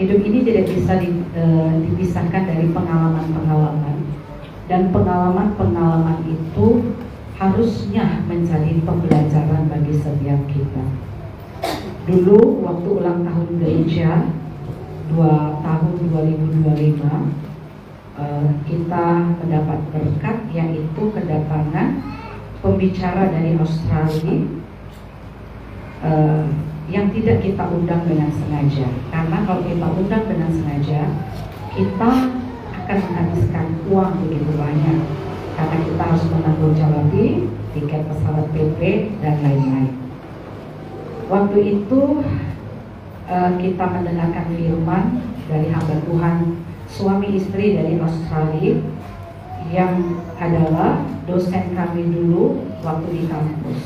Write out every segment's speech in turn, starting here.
Hidup ini tidak bisa dipisahkan dari pengalaman-pengalaman, dan pengalaman-pengalaman itu harusnya menjadi pembelajaran bagi setiap kita. Dulu waktu ulang tahun gereja tahun 2025, kita mendapat berkat, yaitu kedatangan pembicara dari Australia yang tidak kita undang dengan sengaja. Karena kalau kita undang dengan sengaja, kita akan menghabiskan uang begitu banyak, karena kita harus menanggung-jawabi tiket pesawat PP dan lain-lain. Waktu itu kita mendengarkan firman dari hamba Tuhan, suami istri dari Australia, yang adalah dosen kami dulu waktu di kampus.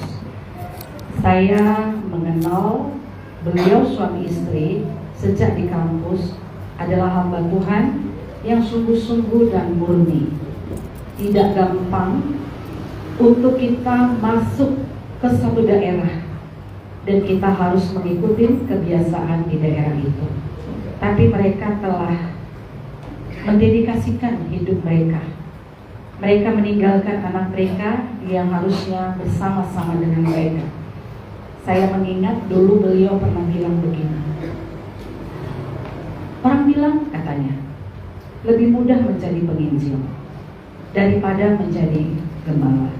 Saya mengenal beliau suami istri sejak di kampus, adalah hamba Tuhan yang sungguh-sungguh dan murni. Tidak gampang untuk kita masuk ke satu daerah dan kita harus mengikuti kebiasaan di daerah itu. Tapi mereka telah mendedikasikan hidup mereka. Mereka meninggalkan anak mereka yang harusnya bersama-sama dengan mereka. Saya mengingat dulu beliau pernah bilang begini. Orang bilang, katanya, lebih mudah menjadi penginjil daripada menjadi gembala.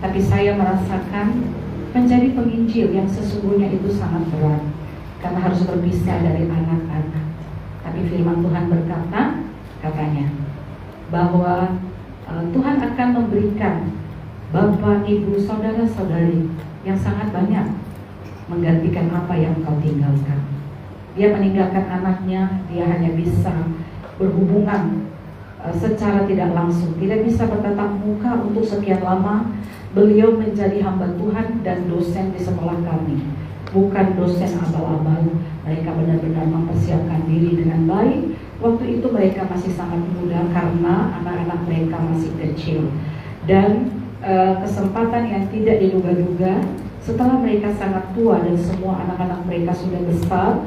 Tapi saya merasakan menjadi penginjil yang sesungguhnya itu sangat berat, karena harus berpisah dari anak-anak. Tapi firman Tuhan berkata, katanya, bahwa Tuhan akan memberikan bapak, ibu, saudara-saudari yang sangat banyak menggantikan apa yang kau tinggalkan. Dia meninggalkan anaknya, dia hanya bisa berhubungan secara tidak langsung, tidak bisa bertatap muka untuk sekian lama. Beliau menjadi hamba Tuhan dan dosen di sekolah kami, bukan dosen abal-abal. Mereka benar-benar mempersiapkan diri dengan baik. Waktu itu mereka masih sangat muda karena anak-anak mereka masih kecil. Dan kesempatan yang tidak diduga-duga, setelah mereka sangat tua dan semua anak-anak mereka sudah besar,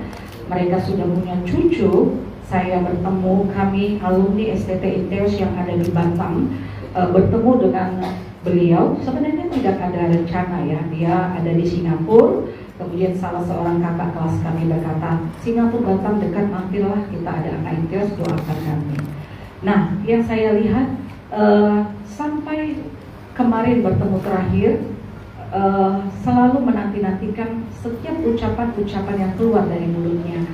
mereka sudah punya cucu, saya bertemu, kami alumni STT ITERS yang ada di Batam, bertemu dengan beliau. Sebenarnya tidak ada rencana ya, dia ada di Singapura. Kemudian salah seorang kakak kelas kami berkata, Singapura Batam dekat, mampirlah, kita ada anak ITERS, doakan kami. Nah, yang saya lihat sampai kemarin bertemu terakhir, selalu menanti-nantikan setiap ucapan-ucapan yang keluar dari mulutnya.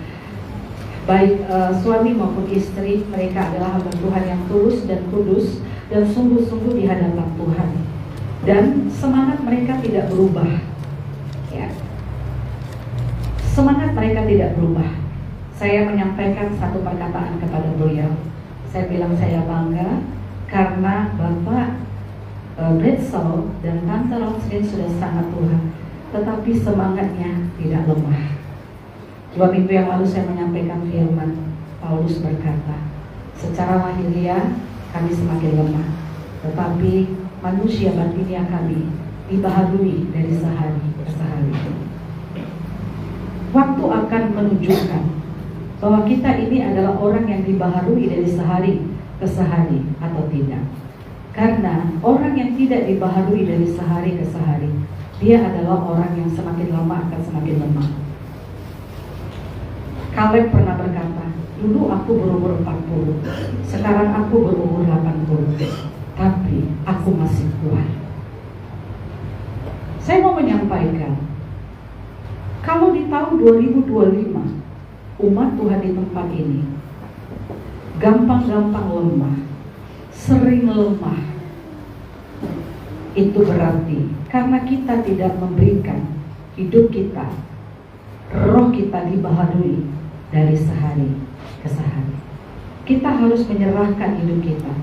Baik suami maupun istri, mereka adalah hamba Tuhan yang tulus dan kudus dan sungguh-sungguh di hadapan Tuhan. Dan semangat mereka tidak berubah. Ya. Semangat mereka tidak berubah. Saya menyampaikan satu perkataan kepada beliau. Saya bilang saya bangga karena Bapak Bretzel dan Tante Roslin sudah sangat tua, tetapi semangatnya tidak lemah. 2 minggu yang lalu saya menyampaikan firman Paulus berkata, secara lahiriah kami semakin lemah, tetapi manusia batiniah kami dibaharui dari sehari ke sehari. Waktu akan menunjukkan bahwa kita ini adalah orang yang dibaharui dari sehari ke sehari atau tidak. Karena orang yang tidak dibaharui dari sehari ke sehari, dia adalah orang yang semakin lama akan semakin lemah. Kaleb pernah berkata, dulu aku berumur 40, sekarang aku berumur 80, tapi aku masih kuat. Saya mau menyampaikan, kalau di tahun 2025 umat Tuhan di tempat ini gampang-gampang lemah, sering lemah, itu berarti karena kita tidak memberikan hidup kita, roh kita dibaharui dari sehari ke sehari. Kita harus menyerahkan hidup kita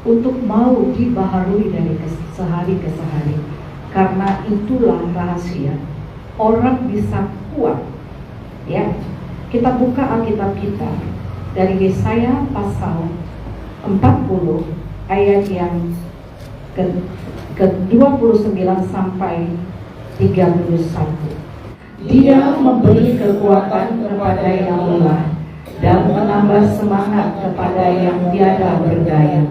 untuk mau dibaharui dari sehari ke sehari. Karena itulah rahasia orang bisa kuat. Ya, kita buka Alkitab kita dari Yesaya pasal 40 ayat yang ke-29 sampai 31. Dia memberi kekuatan kepada yang lemah semangat kepada yang tiada berdaya.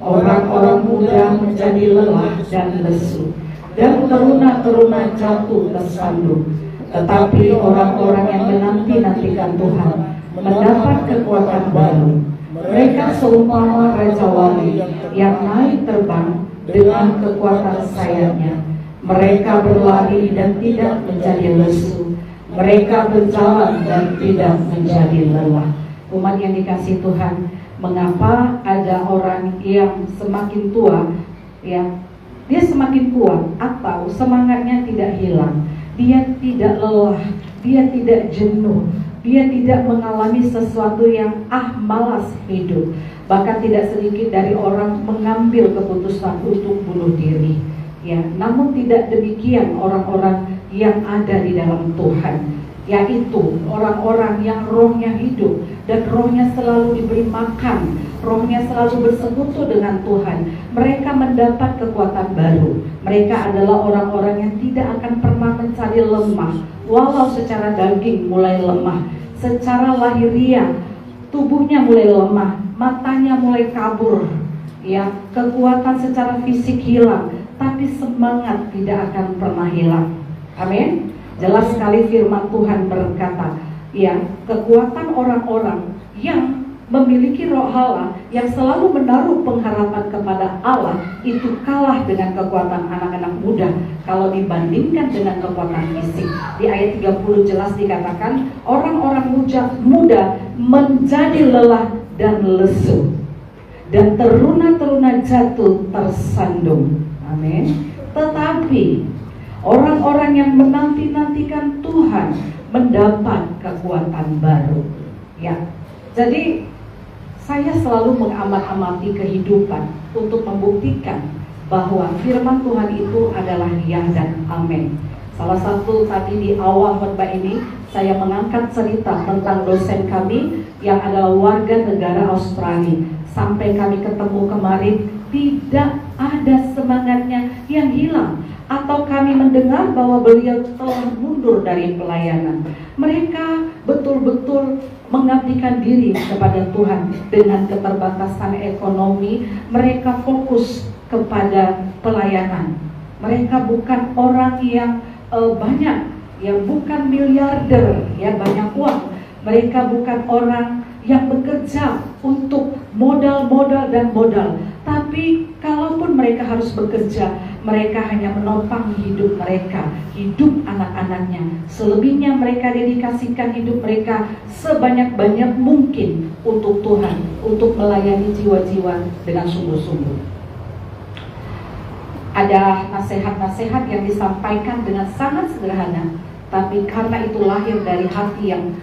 Orang-orang muda menjadi lelah dan lesu, dan teruna-teruna jatuh tersandung. Tetapi orang-orang yang menanti-nantikan Tuhan mendapat kekuatan baru. Mereka seumpama Raja Wali yang naik terbang dengan kekuatan sayapnya. Mereka berlari dan tidak menjadi lesu. Mereka berjalan dan tidak menjadi lelah. Umat yang dikasihi Tuhan, mengapa ada orang yang semakin tua, ya, dia semakin kuat atau semangatnya tidak hilang, dia tidak lelah, dia tidak jenuh, dia tidak mengalami sesuatu yang malas hidup. Bahkan tidak sedikit dari orang mengambil keputusan untuk bunuh diri. Ya, namun tidak demikian orang-orang yang ada di dalam Tuhan, yaitu orang-orang yang rohnya hidup dan rohnya selalu diberi makan, rohnya selalu bersekutu dengan Tuhan. Mereka mendapat kekuatan baru. Mereka adalah orang-orang yang tidak akan pernah mencari lemah, walau secara daging mulai lemah, secara lahiriah tubuhnya mulai lemah, matanya mulai kabur, ya, kekuatan secara fisik hilang, tapi semangat tidak akan pernah hilang. Amin. Jelas sekali firman Tuhan berkata, ya, kekuatan orang-orang yang memiliki roh Allah, yang selalu menaruh pengharapan kepada Allah, itu kalah dengan kekuatan anak-anak muda kalau dibandingkan dengan kekuatan fisik. Di ayat 30 jelas dikatakan, orang-orang muda menjadi lelah dan lesu, dan teruna-teruna jatuh tersandung. Amin. Tetapi orang-orang yang menanti-nantikan Tuhan mendapat kekuatan baru. Ya, jadi saya selalu mengamat-amati kehidupan untuk membuktikan bahwa firman Tuhan itu adalah ya dan amin. Salah satu tadi di awal khotbah ini saya mengangkat cerita tentang dosen kami yang adalah warga negara Australia. Sampai kami ketemu kemarin, tidak ada semangatnya yang hilang, atau kami mendengar bahwa beliau telah mundur dari pelayanan. Mereka betul-betul mengabdikan diri kepada Tuhan. Dengan keterbatasan ekonomi, mereka fokus kepada pelayanan. Mereka bukan orang yang banyak, ya, bukan miliarder, ya, banyak uang. Mereka bukan orang yang bekerja untuk modal dan modal. Tapi kalaupun mereka harus bekerja, mereka hanya menopang hidup mereka, hidup anak-anaknya. Selebihnya mereka dedikasikan hidup mereka sebanyak-banyak mungkin untuk Tuhan, untuk melayani jiwa-jiwa dengan sungguh-sungguh. Ada nasihat-nasihat yang disampaikan dengan sangat sederhana, tapi karena itu lahir dari hati yang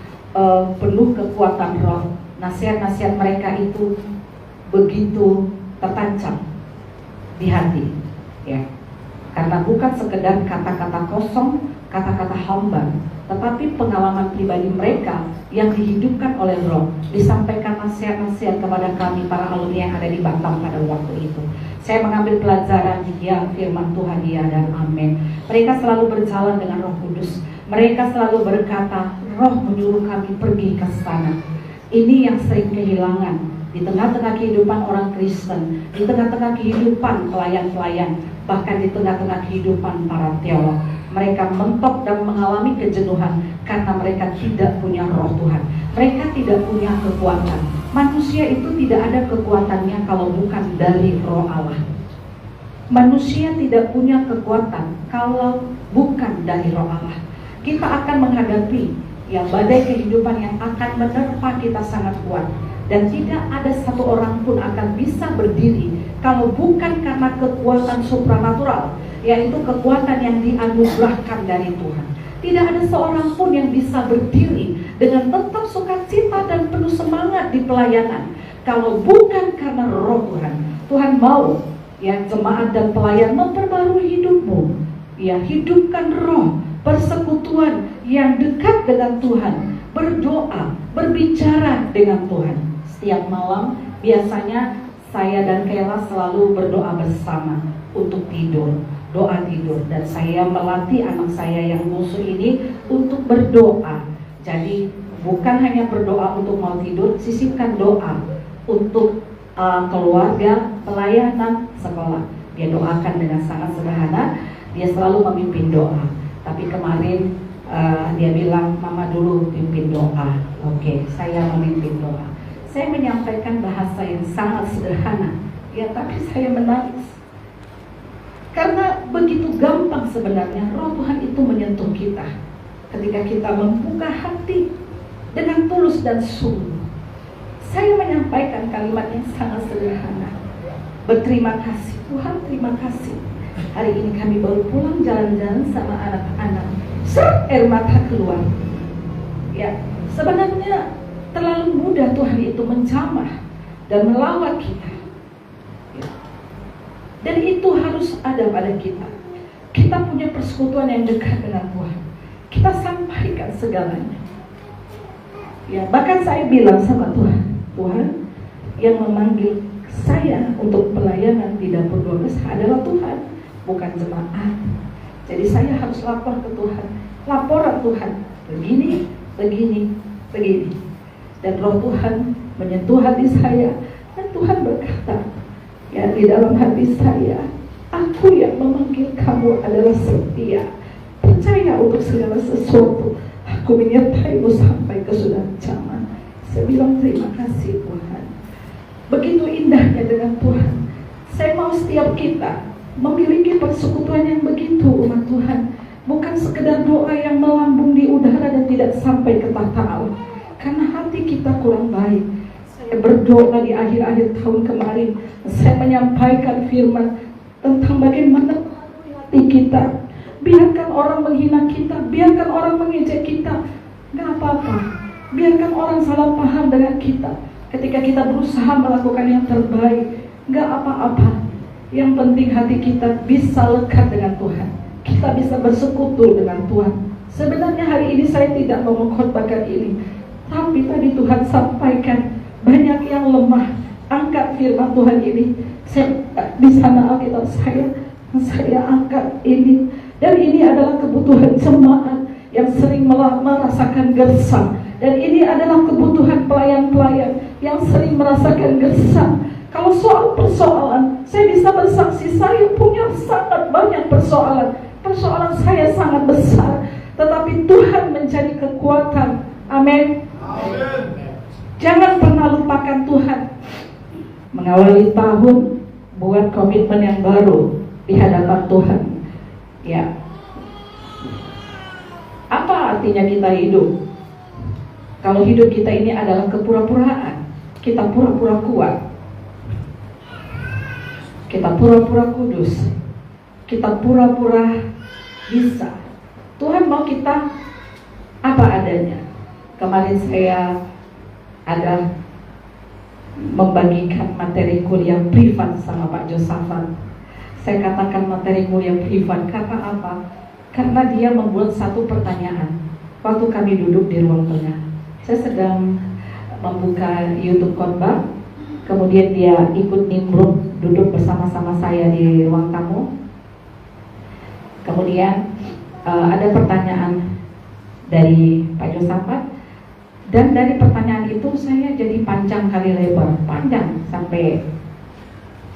penuh kekuatan roh. Nasihat-nasihat mereka itu begitu tertancap di hati, ya, karena bukan sekedar kata-kata kosong, kata-kata hamba, tetapi pengalaman pribadi mereka yang dihidupkan oleh roh. Disampaikan nasihat-nasihat kepada kami para alumni yang ada di Batam pada waktu itu. Saya mengambil pelajaran yang firman Tuhan ya dan amin. Mereka selalu berjalan dengan Roh Kudus. Mereka selalu berkata, Roh menyuruh kami pergi ke sana. Ini yang sering kehilangan di tengah-tengah kehidupan orang Kristen, di tengah-tengah kehidupan pelayan-pelayan, bahkan di tengah-tengah kehidupan para teolog. Mereka mentok dan mengalami kejenuhan karena mereka tidak punya roh Tuhan. Mereka tidak punya kekuatan. Manusia itu tidak ada kekuatannya kalau bukan dari roh Allah. Manusia tidak punya kekuatan kalau bukan dari roh Allah. Kita akan menghadapi badai kehidupan yang akan menerpa kita sangat kuat. Dan tidak ada satu orang pun akan bisa berdiri kalau bukan karena kekuatan supranatural, yaitu kekuatan yang dianugerahkan dari Tuhan. Tidak ada seorang pun yang bisa berdiri dengan tetap sukacita dan penuh semangat di pelayanan kalau bukan karena roh Tuhan. Tuhan mau jemaat dan pelayan memperbarui hidupmu. Hidupkan roh, persekutuan yang dekat dengan Tuhan, berdoa, berbicara dengan Tuhan. Setiap malam biasanya saya dan Kayla selalu berdoa bersama untuk tidur, doa tidur. Dan saya melatih anak saya yang bungsu ini untuk berdoa. Jadi bukan hanya berdoa untuk mau tidur, sisipkan doa untuk keluarga, pelayanan, sekolah. Dia doakan dengan sangat sederhana, dia selalu memimpin doa. Tapi kemarin dia bilang, mama dulu pimpin doa. Oke, saya memimpin doa. Saya menyampaikan bahasa yang sangat sederhana, ya, tapi saya menangis. Karena begitu gampang sebenarnya Roh Tuhan itu menyentuh kita ketika kita membuka hati dengan tulus dan sungguh. Saya menyampaikan kalimat yang sangat sederhana. Berterima kasih, Tuhan, terima kasih. Hari ini kami baru pulang jalan-jalan sama anak-anak. Air mata keluar. Ya, sebenarnya terlalu mudah Tuhan itu menjamah dan melawat kita. Ya. Dan itu harus ada pada kita. Kita punya persekutuan yang dekat dengan Tuhan. Kita sampaikan segalanya. Ya, bahkan saya bilang sama Tuhan, Tuhan yang memanggil saya untuk pelayanan di dapur 12 adalah Tuhan, bukan jemaat. Jadi saya harus lapor ke Tuhan. Laporan Tuhan, begini, begini, begini. Dan Roh Tuhan menyentuh hati saya. Dan Tuhan berkata, ya, di dalam hati saya, aku yang memanggil kamu adalah setia, percaya untuk segala sesuatu. Aku menyertaimu sampai kesudahan zaman. Saya bilang terima kasih Tuhan. Begitu indahnya dengan Tuhan. Saya mau setiap kita memiliki persekutuan yang begitu, umat Tuhan. Bukan sekedar doa yang melambung di udara dan tidak sampai ke tahta Allah. Karena hati kita kurang baik. Saya berdoa di akhir-akhir tahun kemarin, saya menyampaikan firman tentang bagaimana hati kita. Biarkan orang menghina kita, biarkan orang mengejek kita, gak apa-apa. Biarkan orang salah paham dengan kita. Ketika kita berusaha melakukan yang terbaik, gak apa-apa. Yang penting hati kita bisa lekat dengan Tuhan. Kita bisa bersekutu dengan Tuhan. Sebenarnya hari ini saya tidak mau mengkhotbahkan ini, tapi tadi Tuhan sampaikan banyak yang lemah. Angkat firman Tuhan ini. Di sana Alkitab saya angkat ini. Dan ini adalah kebutuhan jemaat yang sering merasakan gersang. Dan ini adalah kebutuhan pelayan-pelayan yang sering merasakan gersang. Kalau soal persoalan, saya bisa bersaksi, saya punya sangat banyak persoalan. Persoalan saya sangat besar, tetapi Tuhan menjadi kekuatan. Amin. Jangan pernah lupakan Tuhan. Mengawali tahun, buat komitmen yang baru di hadapan Tuhan. Ya. Apa artinya kita hidup? Kalau hidup kita ini adalah kepura-puraan, kita pura-pura kuat, kita pura-pura kudus, kita pura-pura bisa. Tuhan mau kita apa adanya. Kemarin saya ada membagikan materi kuliah privat sama Pak Josafat. Saya katakan materi kuliah privat karena apa? Karena dia membuat satu pertanyaan. Waktu kami duduk di ruang tengah, saya sedang membuka YouTube khotbah, kemudian dia ikut nimbrung duduk bersama-sama saya di ruang tamu. Kemudian ada pertanyaan dari Pak Josafat, dan dari pertanyaan itu saya jadi panjang kali lebar, panjang sampai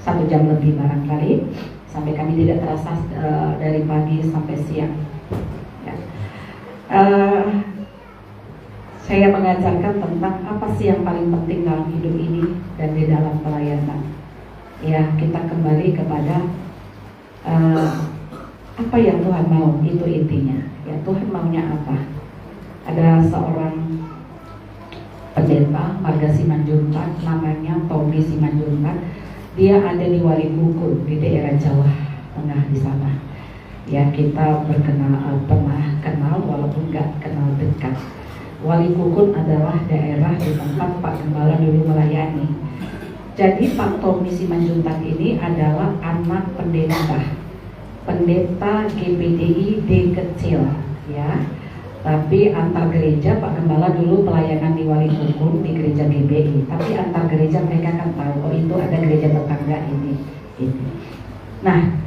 1 jam lebih barangkali, sampai kami tidak terasa dari pagi sampai siang. Ya. Saya mengajarkan tentang apa sih yang paling penting dalam hidup ini dan di dalam pelayanan. Ya, kita kembali kepada apa yang Tuhan mau, itu intinya. Ya, Tuhan maunya apa? Ada seorang pendeta Marga Simanjuntak, namanya Tommy Simanjuntak. Dia ada di Wali Kukun di daerah Jawa Tengah di sana. Ya, kita pernah kenal walaupun nggak kenal dekat. Wali Kukun adalah daerah di tempat Pak Gembala dulu melayani. Jadi Pak Tommy Simanjuntak ini adalah anak pendeta GPDI D kecil, ya. Tapi antar gereja Pak Gembala dulu pelayanan di Wali Kukun di gereja GBI. Tapi antar gereja mereka kan tahu, oh itu ada gereja tetangga ini. Nah,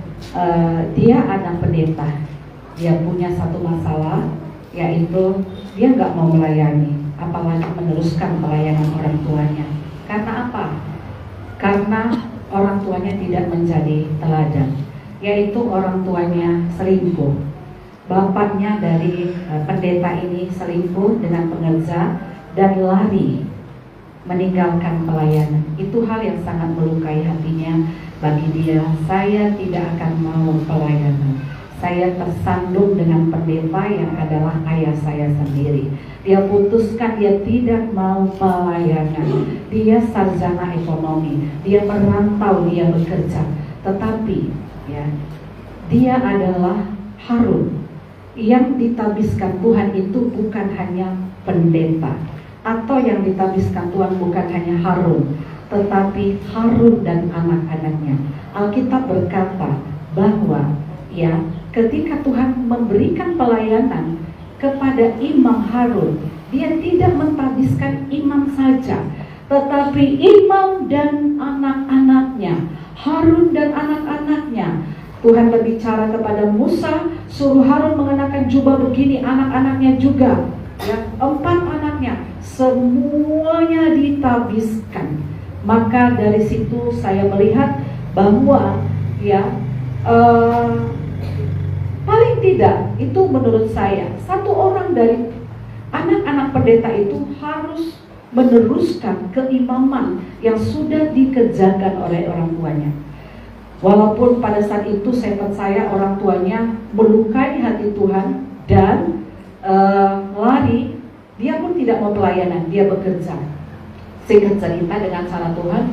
dia anak pendeta. Dia punya satu masalah, yaitu dia nggak mau melayani. apalagi meneruskan pelayanan orang tuanya. Karena apa? Karena orang tuanya tidak menjadi teladan, yaitu orang tuanya selingkuh. Bapaknya dari pendeta ini selingkuh dengan pengerja dan lari meninggalkan pelayanan. Itu hal yang sangat melukai hatinya. Bagi dia, saya tidak akan mau pelayanan. Saya tersandung dengan pendeta yang adalah ayah saya sendiri. Dia putuskan dia tidak mau pelayanan. Dia sarjana ekonomi, dia merantau, dia bekerja. Tetapi ya, dia adalah Harun. Yang ditabiskan Tuhan itu bukan hanya pendeta, atau yang ditabiskan Tuhan bukan hanya Harun, tetapi Harun dan anak-anaknya. Alkitab berkata bahwa ya, ketika Tuhan memberikan pelayanan kepada Imam Harun, dia tidak mentabiskan imam saja, tetapi imam dan anak-anaknya, Harun dan anak-anaknya. Tuhan berbicara kepada Musa, suruh Harun mengenakan jubah begini, anak-anaknya juga, ya, 4 anaknya, semuanya ditabiskan. Maka dari situ saya melihat bahwa ya, paling tidak itu menurut saya, satu orang dari anak-anak pendeta itu harus meneruskan keimaman yang sudah dikerjakan oleh orang tuanya. Walaupun pada saat itu saya percaya orang tuanya melukai hati Tuhan dan lari, dia pun tidak mau pelayanan, dia bekerja. Singkat cerita, dengan cara Tuhan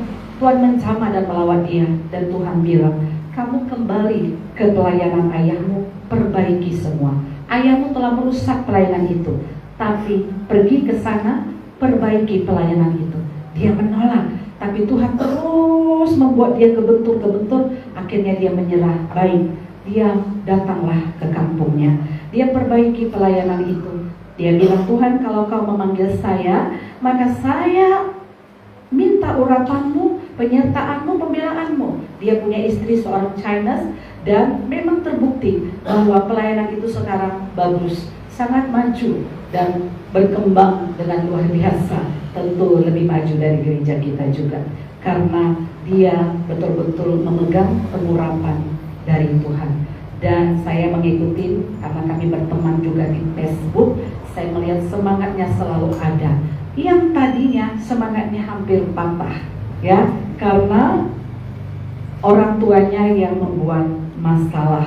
menjamah dan melawan dia, dan Tuhan bilang, kamu kembali ke pelayanan ayahmu, perbaiki semua. Ayahmu telah merusak pelayanan itu, tapi pergi ke sana, perbaiki pelayanan itu. Dia menolak, tapi Tuhan terus membuat dia kebentur. Akhirnya dia menyerah. Baik, dia datanglah ke kampungnya, dia perbaiki pelayanan itu. Dia bilang, Tuhan, kalau kau memanggil saya, maka saya minta urapanmu, penyertaanmu, pembelaanmu. Dia punya istri seorang Chinese, dan memang terbukti bahwa pelayanan itu sekarang bagus, sangat maju dan berkembang dengan luar biasa. Tentu lebih maju dari gereja kita juga, karena dia betul-betul memegang pengurapan dari Tuhan. Dan saya mengikuti, karena kami berteman juga di Facebook, saya melihat semangatnya selalu ada. Yang tadinya semangatnya hampir patah, ya, karena orang tuanya yang membuat masalah.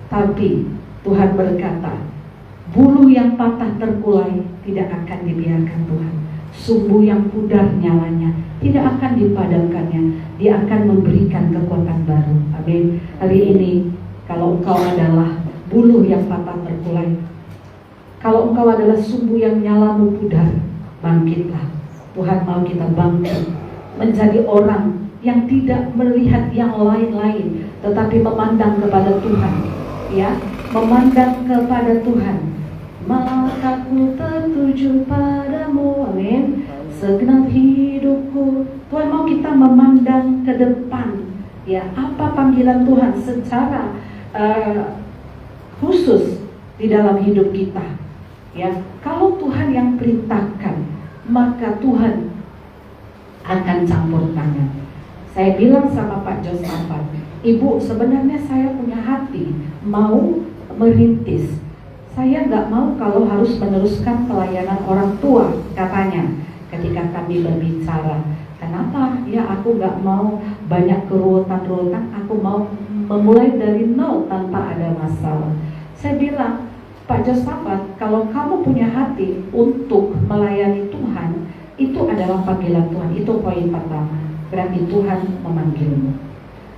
Tapi Tuhan berkata, bulu yang patah terkulai tidak akan dibiarkan Tuhan. Sumbu yang pudar nyalanya tidak akan dipadamkannya. Dia akan memberikan kekuatan baru. Amin. Hari ini, kalau engkau adalah bulu yang patah terkulai, kalau engkau adalah sumbu yang nyalamu pudar, bangkitlah. Tuhan mau kita bangkit menjadi orang yang tidak melihat yang lain-lain, tetapi memandang kepada Tuhan, ya, memandang kepada Tuhan. Mataku tertuju padamu, amin, segenap hidupku. Tuhan mau kita memandang ke depan, ya, apa panggilan Tuhan secara khusus di dalam hidup kita, ya. Kalau Tuhan yang perintahkan, maka Tuhan akan campur tangan. Saya bilang sama Pak Josafat, Ibu, sebenarnya saya punya hati mau merintis. Saya nggak mau kalau harus meneruskan pelayanan orang tua, katanya. Ketika kami berbicara, kenapa? Ya, aku nggak mau banyak keruwetan-keruwetan, aku mau memulai dari nol tanpa ada masalah. Saya bilang, Pak Josafat, kalau kamu punya hati untuk melayani Tuhan, itu adalah panggilan Tuhan. Itu poin pertama. Berarti Tuhan memanggilmu.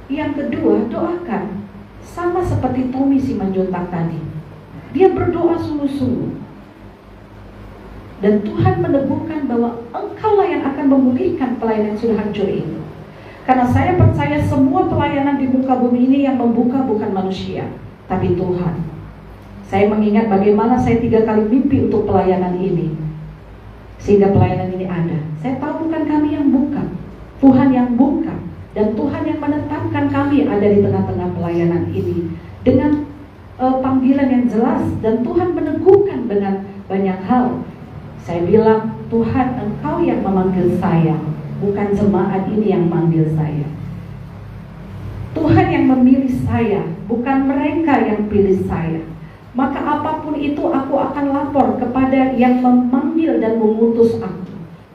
Yang kedua, doakan. Sama seperti Tommy Simanjuntak tadi, dia berdoa sungguh-sungguh, dan Tuhan meneguhkan bahwa engkaulah yang akan memulihkan pelayanan yang sudah hancur itu. Karena saya percaya semua pelayanan di muka bumi ini yang membuka bukan manusia, tapi Tuhan. Saya mengingat bagaimana saya 3 kali mimpi untuk pelayanan ini, sehingga pelayanan ini ada. Saya tahu bukan kami yang buka, Tuhan yang buka, dan Tuhan yang menetapkan kami ada di tengah-tengah pelayanan ini dengan panggilan yang jelas, dan Tuhan meneguhkan dengan banyak hal. Saya bilang, Tuhan, Engkau yang memanggil saya, bukan jemaat ini yang memanggil saya. Tuhan yang memilih saya, bukan mereka yang pilih saya. Maka apapun itu aku akan lapor kepada yang memanggil dan mengutus aku.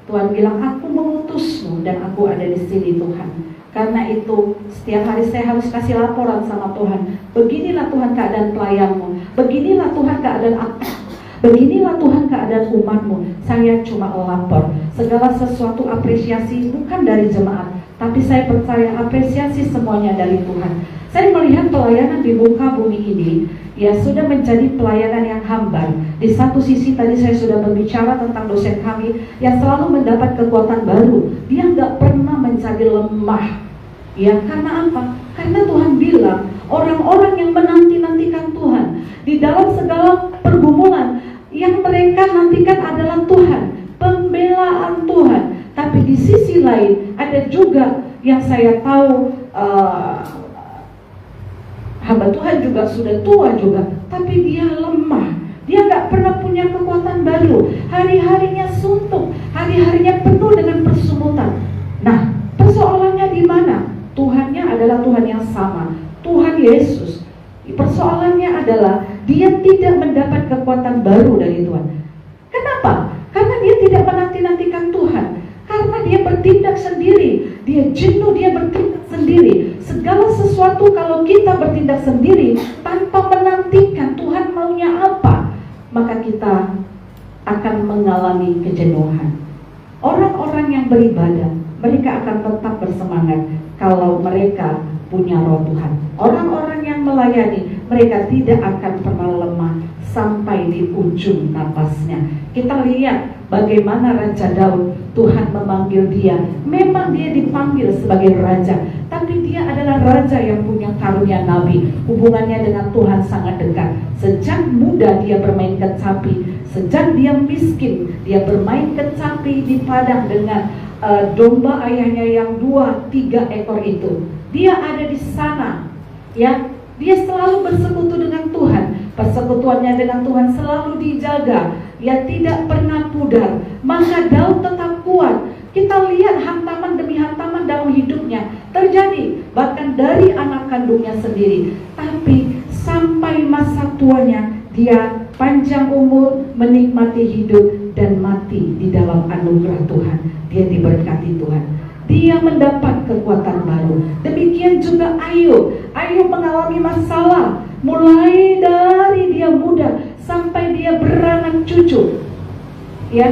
Tuhan bilang, aku mengutusmu dan aku ada di sini Tuhan. Karena itu setiap hari saya harus kasih laporan sama Tuhan. Beginilah Tuhan keadaan pelayanmu, beginilah Tuhan keadaan aku, beginilah Tuhan keadaan umatmu. Saya cuma lapor. Segala sesuatu apresiasi bukan dari jemaat, tapi saya percaya apresiasi semuanya dari Tuhan. Saya melihat pelayanan di muka bumi ini ya sudah menjadi pelayanan yang hambar. Di satu sisi tadi saya sudah berbicara tentang dosen kami yang selalu mendapat kekuatan baru. Dia nggak pernah menjadi lemah. Ya, karena apa? Karena Tuhan bilang orang-orang yang menanti-nantikan Tuhan di dalam segala pergumulan yang mereka nantikan adalah Tuhan, pembelaan Tuhan. Tapi di sisi lain ada juga yang saya tahu hamba Tuhan juga sudah tua juga, tapi dia lemah. Dia gak pernah punya kekuatan baru. Hari-harinya suntuk, hari-harinya penuh dengan persumutan. Nah, persoalannya di mana? Tuhannya adalah Tuhan yang sama, Tuhan Yesus. Persoalannya adalah dia tidak mendapat kekuatan baru dari Tuhan. Kenapa? Karena dia tidak menanti-nantikan Tuhan. Karena dia bertindak sendiri. Dia jenuh, dia bertindak sendiri. Segala sesuatu kalau kita bertindak sendiri tanpa menantikan Tuhan maunya apa, maka kita akan mengalami kejenuhan. Orang-orang yang beribadah, mereka akan tetap bersemangat kalau mereka punya roh Tuhan. Orang-orang yang melayani, mereka tidak akan pernah lemah sampai di ujung napasnya. Kita lihat bagaimana Raja Daud, Tuhan memanggil dia. Memang dia dipanggil sebagai raja, tapi dia adalah raja yang punya karunia nabi. Hubungannya dengan Tuhan sangat dekat. Sejak muda dia bermain kecapi. Sejak dia miskin, dia bermain kecapi di padang dengan domba ayahnya yang 2-3 ekor itu. Dia ada di sana, ya. Dia selalu bersekutu dengan Tuhan. Persekutuannya dengan Tuhan selalu dijaga, ya, tidak pernah pudar. Maka Daud tetap kuat. Kita lihat hantaman demi hantaman dalam hidupnya terjadi, bahkan dari anak kandungnya sendiri. Tapi sampai masa tuanya, dia panjang umur, menikmati hidup, dan mati di dalam anugerah Tuhan. Dia diberkati Tuhan. Dia mendapat kekuatan baru. Demikian juga Ayub. Ayub mengalami masalah mulai dari dia muda sampai dia beranak cucu. Ya,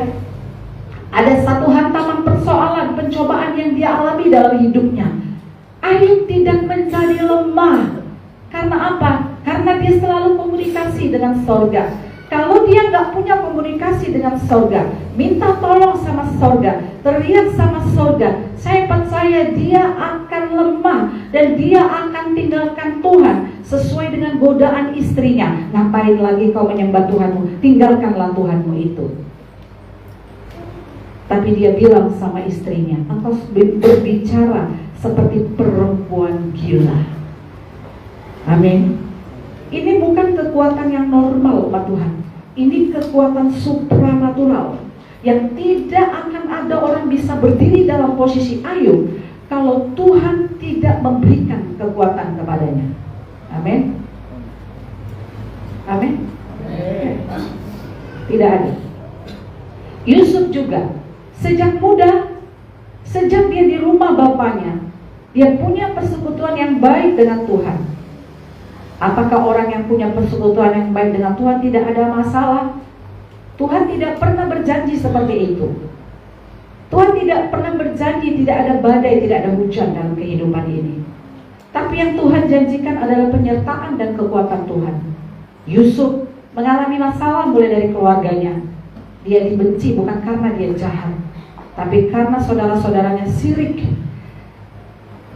ada satu hantaman persoalan, pencobaan yang dia alami dalam hidupnya. Ayub tidak menjadi lemah. Karena apa? Karena dia selalu komunikasi dengan sorga. Kalau dia nggak punya komunikasi dengan sorga, minta tolong sama sorga, teriak sama sorga, saya percaya dia akan lemah dan dia akan tinggalkan Tuhan sesuai dengan godaan istrinya. Ngapain lagi kau menyembah Tuhanmu? Tinggalkanlah Tuhanmu itu. Tapi dia bilang sama istrinya, engkau berbicara seperti perempuan gila. Amin. Ini bukan kekuatan yang normal, umat Tuhan. Ini kekuatan supranatural yang tidak akan ada orang bisa berdiri dalam posisi Ayub kalau Tuhan tidak memberikan kekuatan kepadanya. Amin. Amin. Tidak ada. Yusuf juga sejak muda, sejak dia di rumah bapaknya, dia punya persekutuan yang baik dengan Tuhan. Apakah orang yang punya persekutuan yang baik dengan Tuhan tidak ada masalah? Tuhan tidak pernah berjanji seperti itu. Tuhan tidak pernah berjanji tidak ada badai, tidak ada hujan dalam kehidupan ini. Tapi yang Tuhan janjikan adalah penyertaan dan kekuatan Tuhan. Yusuf mengalami masalah mulai dari keluarganya. Dia dibenci bukan karena dia jahat, tapi karena saudara-saudaranya sirik.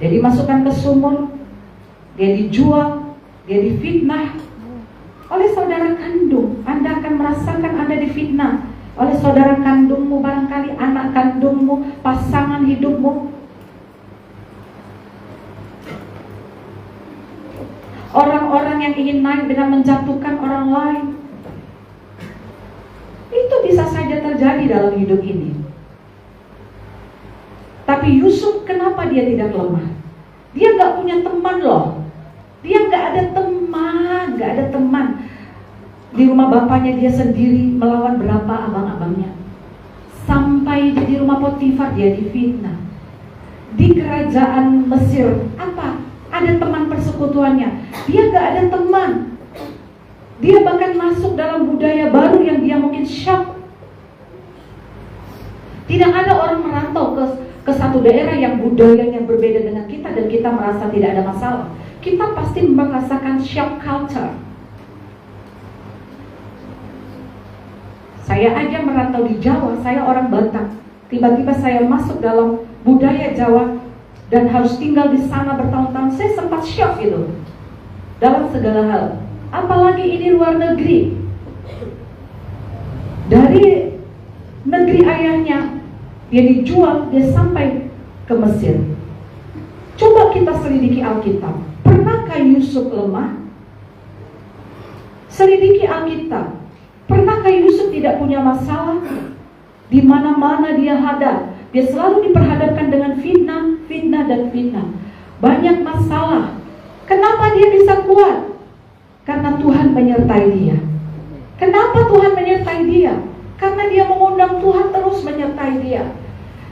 Dia dimasukkan ke sumur, dia dijual, dia difitnah oleh saudara kandung. Anda akan merasakan Anda difitnah oleh saudara kandungmu, barangkali anak kandungmu, pasangan hidupmu. Orang-orang yang ingin naik dengan menjatuhkan orang lain. Itu bisa saja terjadi terjadi dalam hidup ini. Tapi Yusuf kenapa dia tidak lemah? Dia gak punya teman loh. Dia gak ada teman. Di rumah bapaknya dia sendiri melawan berapa abang-abangnya. Sampai di rumah Potifar dia difitnah. Di kerajaan Mesir, apa? Ada teman persekutuannya. Dia gak ada teman. Dia bahkan masuk dalam budaya baru yang dia mungkin shock. Tidak ada orang merantau ke satu daerah yang budayanya berbeda dengan kita dan kita merasa tidak ada masalah. Kita pasti merasakan shock culture. Saya aja merantau di Jawa, saya orang Batak. Tiba-tiba saya masuk dalam budaya Jawa dan harus tinggal di sana bertahun-tahun. Saya sempat shock itu dalam segala hal. Apalagi ini luar negeri. Dari negeri ayahnya dia dijual, dia sampai ke Mesir. Coba kita selidiki Alkitab. Pernahkah Yusuf lemah? Selidiki Alkitab. Pernahkah Yusuf tidak punya masalah? Di mana-mana dia hadap, dia selalu diperhadapkan dengan fitnah dan fitnah. Banyak masalah. Kenapa dia bisa kuat? Karena Tuhan menyertai dia. Kenapa Tuhan menyertai dia? Karena dia mengundang Tuhan terus menyertai dia.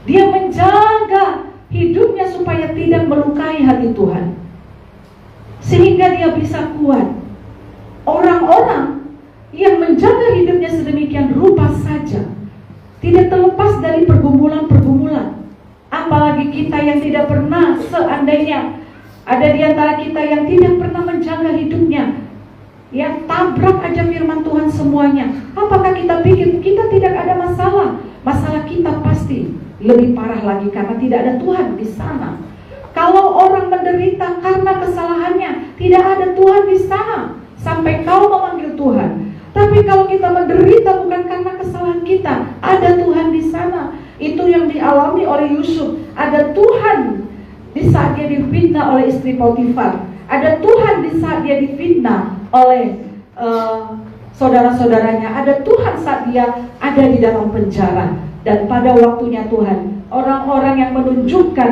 Dia menjaga hidupnya supaya tidak melukai hati Tuhan, sehingga dia bisa kuat. Orang-orang yang menjaga hidupnya sedemikian rupa saja tidak terlepas dari pergumulan-pergumulan. Apalagi kita yang tidak pernah, seandainya ada di antara kita yang tidak pernah menjaga hidupnya, yang tabrak aja firman Tuhan semuanya. Apakah kita pikir kita tidak ada masalah? Masalah kita pasti lebih parah lagi karena tidak ada Tuhan di sana. Kalau orang menderita karena kesalahannya, tidak ada Tuhan di sana sampai kau memanggil Tuhan. Tapi kalau kita menderita bukan karena kesalahan kita, ada Tuhan di sana. Itu yang dialami oleh Yusuf. Ada Tuhan di saat dia difitnah oleh istri Potifar. Ada Tuhan di saat dia difitnah oleh saudara-saudaranya. Ada Tuhan saat dia ada di dalam penjara. Dan pada waktunya Tuhan, orang-orang yang menunjukkan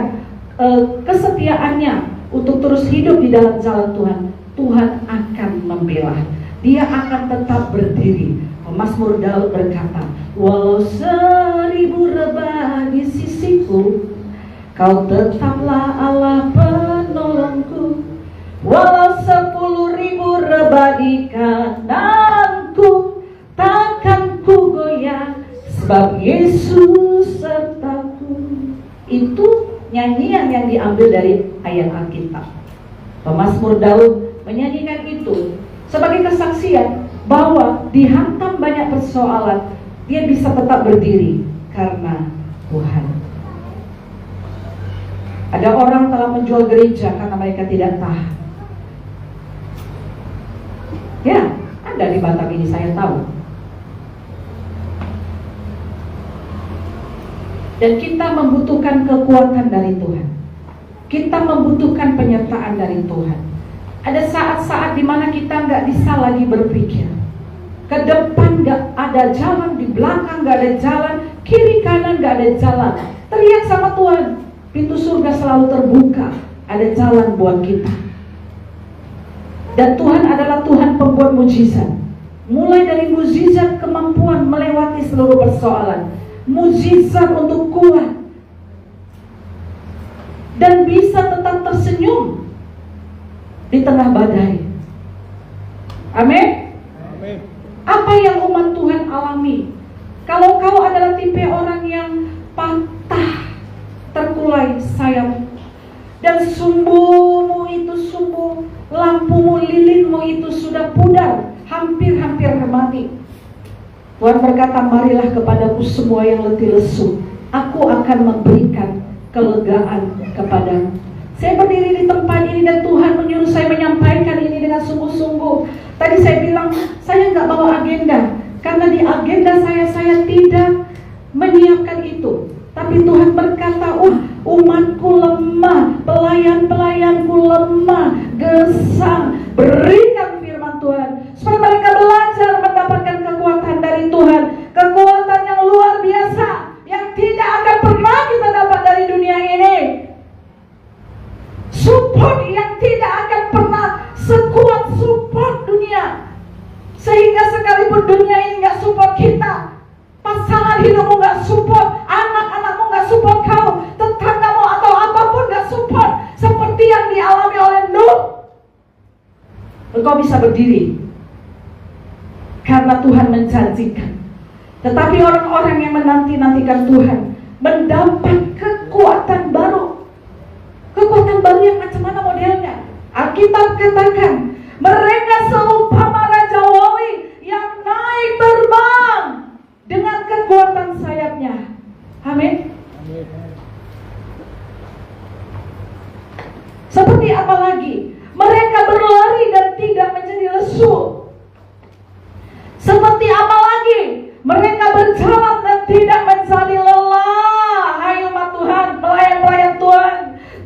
kesetiaannya untuk terus hidup di dalam jalan Tuhan, Tuhan akan membela. Dia akan tetap berdiri. Mazmur Daud berkata, walau 1000 rebah di sisiku, kau tetaplah Allah penolongku. Walau 10.000 rebah di kananku, takkan ku goyah, sebab Yesus sertaku. Itu nyanyian yang diambil dari ayat Alkitab. Pemazmur Daud menyanyikan itu sebagai kesaksian bahwa dihantam banyak persoalan, dia bisa tetap berdiri karena Tuhan. Ada orang telah menjual gereja karena mereka tidak tahan. Ya, ada di Batam ini saya tahu. Dan kita membutuhkan kekuatan dari Tuhan. Kita membutuhkan penyertaan dari Tuhan. Ada saat-saat di mana kita nggak bisa lagi berpikir. Ke depan nggak ada jalan, di belakang nggak ada jalan, kiri kanan nggak ada jalan. Teriak sama Tuhan, pintu surga selalu terbuka, ada jalan buat kita. Dan Tuhan adalah Tuhan pembuat mujizat. Mulai dari mujizat kemampuan melewati seluruh persoalan, mujizat untuk kuat dan bisa tetap tersenyum di tengah badai. Amin. Apa yang umat Tuhan alami? Kalau kau adalah tipe orang yang patah, terkulai sayap, dan sumbumu itu sumbu, lampumu, lilinmu itu sudah pudar, hampir-hampir mati. Tuhan berkata, marilah kepadaku semua yang letih lesu, aku akan memberikan kelegaan kepadamu. Saya berdiri di tempat ini dan Tuhan menyuruh saya menyampaikan ini dengan sungguh-sungguh. Tadi saya bilang, saya nggak bawa agenda, karena di agenda saya tidak menyiapkan itu. Tapi Tuhan berkata, umatku lemah, pelayan-pelayanku lemah, gesang. Berikan firman Tuhan supaya mereka belajar mendapatkan kekuatan dari Tuhan, kekuatan yang luar support kau, tetanggamu atau apapun gak support, seperti yang dialami oleh Nuh, engkau bisa berdiri karena Tuhan menjanjikan. Tetapi orang-orang yang menanti-nantikan Tuhan mendapat kekuatan baru. Kekuatan baru yang macam mana modelnya? Alkitab katakan, mereka seumpama Raja Wali yang naik terbang dengan kekuatan sayapnya. Amin. Seperti apa lagi? Mereka berlari dan tidak menjadi lesu. Seperti apa lagi? Mereka berjalan dan tidak menjadi lelah. Hai umat Tuhan, pelayan-pelayan Tuhan,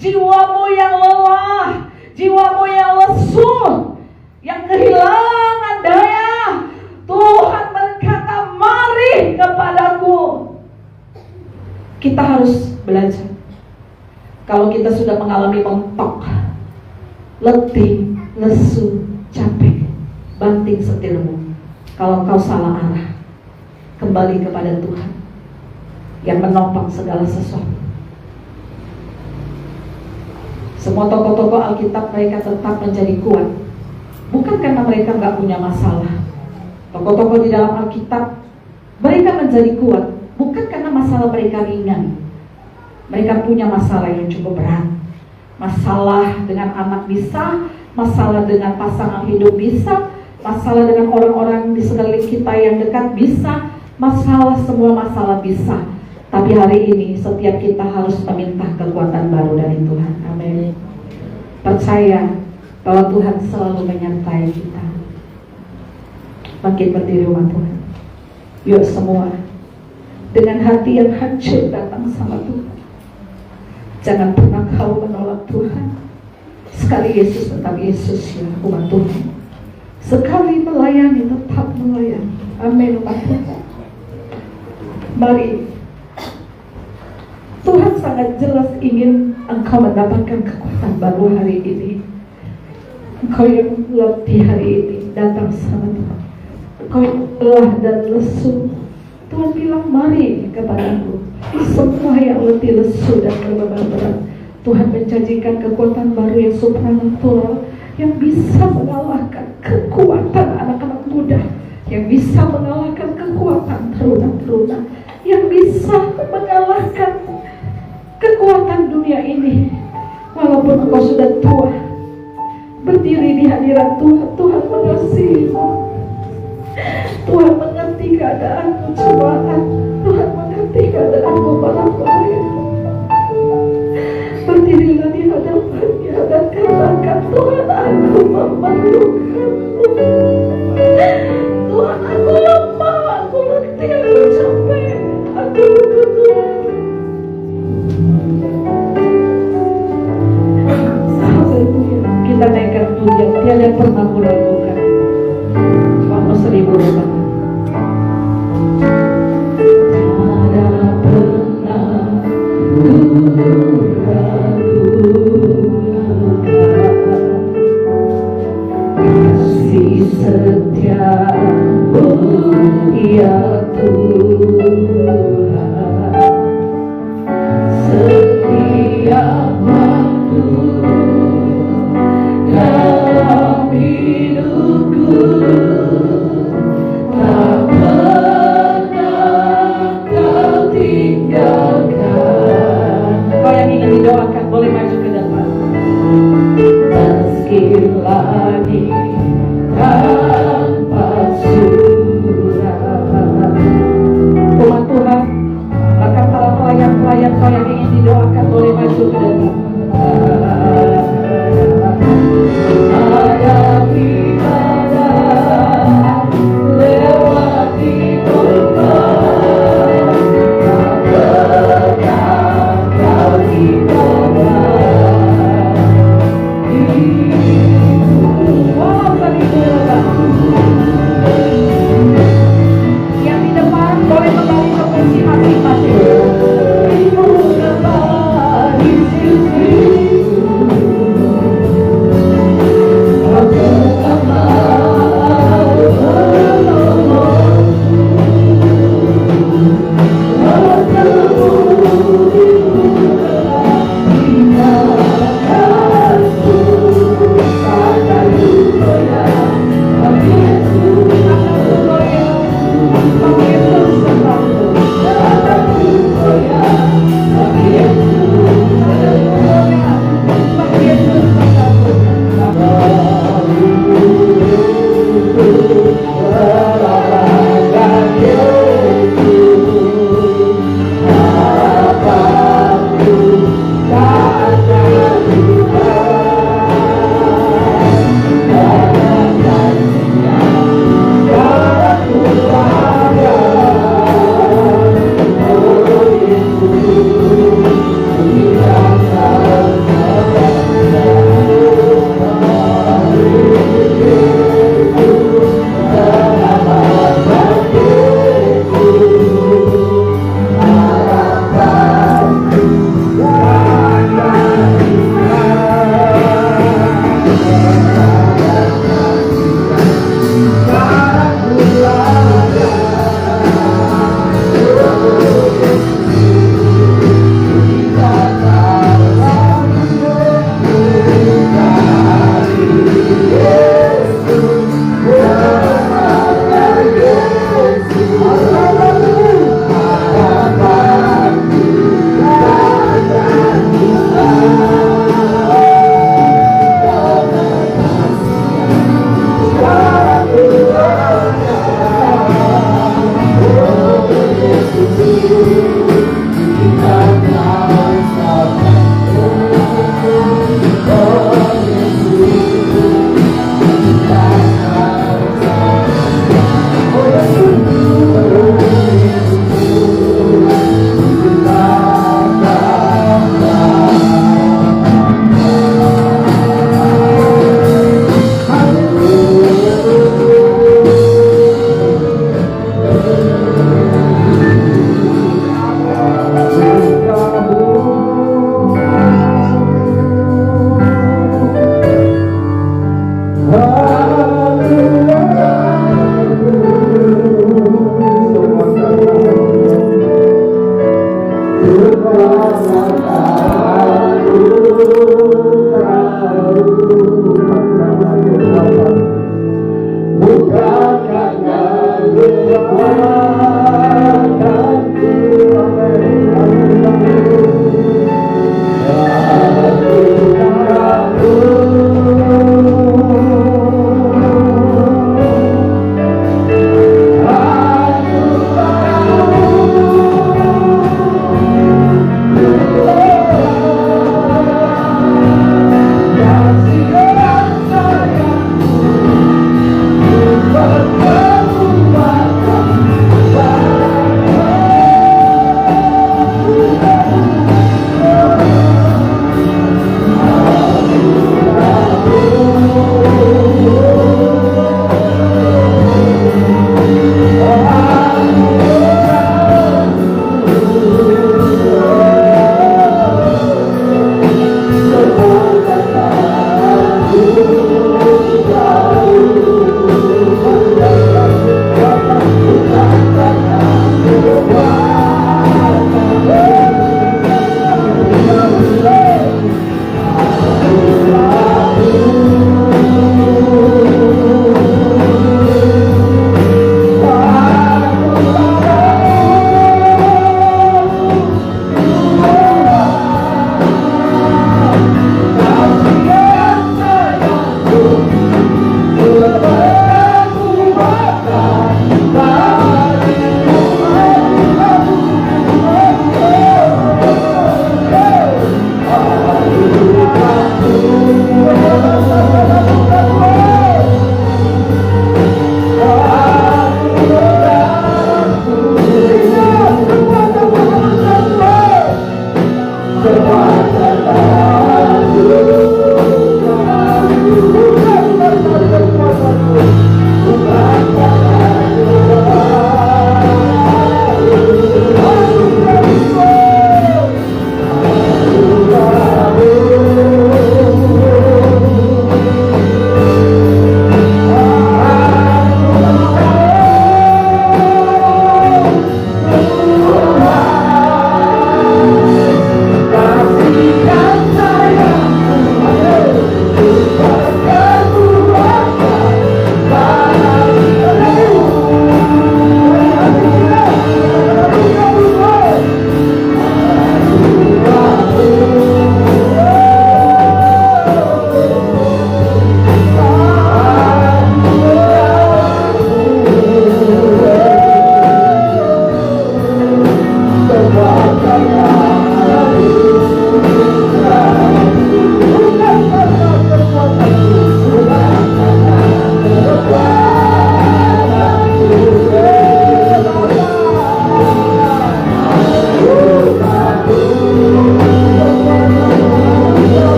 jiwamu yang lelah, jiwamu yang lesu, yang kehilangan daya, Tuhan berkata, mari kepadaku. Kita harus belajar. Kalau kita sudah mengalami mentok, letih, lesu, capek, banting setirmu. Kalau kau salah arah, kembali kepada Tuhan yang menopang segala sesuatu. Semua tokoh-tokoh Alkitab mereka tetap menjadi kuat, bukan karena mereka gak punya masalah. Tokoh-tokoh di dalam Alkitab mereka menjadi kuat, bukan karena masalah mereka ringan. Mereka punya masalah yang cukup berat. Masalah dengan anak bisa, masalah dengan pasangan hidup bisa, masalah dengan orang-orang di sekeliling kita yang dekat bisa, semua masalah bisa. Tapi hari ini setiap kita harus meminta kekuatan baru dari Tuhan. Amin. Percaya bahwa Tuhan selalu menyertai kita. Makin berdiri umat Tuhan. Yuk semua dengan hati yang hancur datang sama Tuhan. Jangan pernah kau menolak Tuhan. Sekali Yesus tetap Yesus ya umat Tuhan. Sekali melayani tetap melayani. Amin umat Tuhan. Mari, Tuhan sangat jelas ingin engkau mendapatkan kekuatan baru hari ini. Engkau yang letih hari ini datang sama Tuhan. Engkau yang lelah dan lesu, Tuhan bilang mari kepadaku. Semua yang letih, lesu dan berbeban berat, Tuhan menjanjikan kekuatan baru yang supranatural, yang bisa mengalahkan kekuatan anak-anak muda, yang bisa mengalahkan kekuatan teruna-teruna, yang bisa mengalahkan kekuatan dunia ini. Walaupun engkau sudah tua, berdiri di hadirat Tuhan, Tuhan mengasihimu. Tuhan mengerti keadaanmu cobaan, Tuhan mengerti keadaanmu barang-barang. Berdirilah di hadapannya dan katakan, Tuhan aku memerlukanmu. Tuhan aku lemah, aku letih, aku capek, aku butuh Tuhan. Haleluya. Kita naikkan pujian, tiada pernah kuragukan. Cuma 1000 orang. Setiamu ya Tuhan, setiap waktu dalam hidupku, tak pernah kau tinggalkan. Kau yang ingin didoakan boleh maju ke depan. Meski langit tanpa surat. Umat Tuhan, bahkan para pelayan-pelayan kau yang ingin didoakan boleh maju ke depan.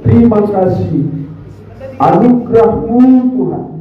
Terima kasih anugerah-Mu Tuhan